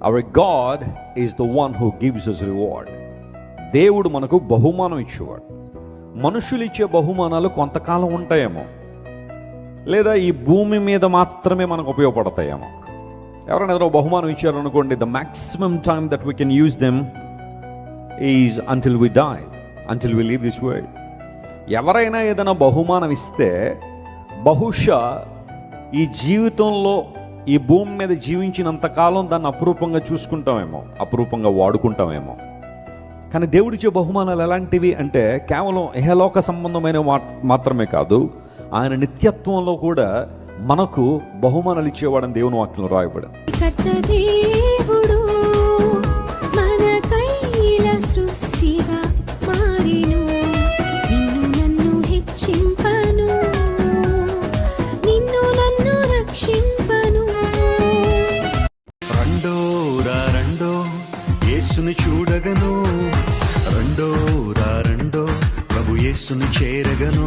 Our God is the one who gives us reward. దేవుడు మనకు బహుమానం ఇచ్చేవాడు. మనుషులు ఇచ్చే బహుమానాలు కొంతకాలం ఉంటాయేమో, లేదా ఈ భూమి మీద మాత్రమే మనకు ఉపయోగపడతాయేమో. ఎవరైనా ఏదైనా బహుమానం ఇచ్చారనుకోండి, the maximum time that we can use them is until we die, until we leave this world. ఎవరైనా ఏదైనా బహుమానం ఇస్తే బహుశా ఈ జీవితంలో ఈ భూమి మీద జీవించినంతకాలం దాన్ని అపురూపంగా చూసుకుంటామేమో, అపురూపంగా వాడుకుంటామేమో. కానీ దేవుడిచ్చే బహుమానాలు ఎలాంటివి అంటే కేవలం ఇహలోక సంబంధమైన మాత్రమే కాదు, ఆయన నిత్యత్వంలో కూడా మనకు బహుమానాలు ఇచ్చేవాడని దేవుని వాక్యంలో రాయబడింది. యేసుని చూడగను, రెండో రా రెండో ప్రభు యేసుని చేరగను.